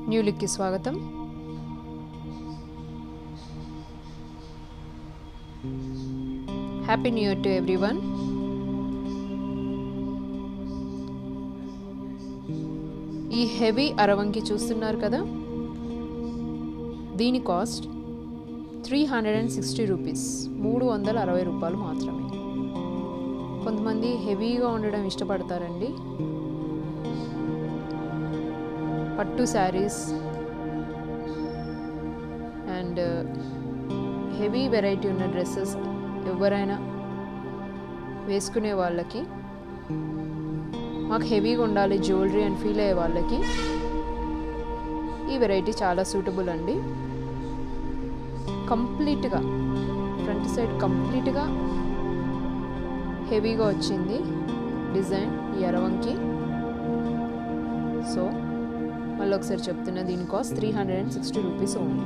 New లుక్కి స్వాగతం. Happy new year to everyone. ఈ heavy అరవంకి చూస్తున్నారు కదా, దీని కాస్ట్ 360 రూపీస్, 360 రూపాయలు మాత్రమే. కొంతమంది హెవీగా ఉండడం ఇష్టపడతారండి. పట్టు శారీస్ అండ్ హెవీ వెరైటీ ఉన్న డ్రెస్సెస్ ఎవరైనా వేసుకునే వాళ్ళకి, మాకు హెవీగా ఉండాలి జ్యువెలరీ అని ఫీల్ అయ్యే వాళ్ళకి ఈ వెరైటీ చాలా సూటబుల్ అండి. కంప్లీట్గా ఫ్రంట్ సైడ్ కంప్లీట్గా హెవీగా వచ్చింది డిజైన్ ఈ అరవంకి. సో మళ్ళీ ఒకసారి చెప్తున్నా, దీని కాస్ట్ 360 రూపీస్ ఓన్లీ.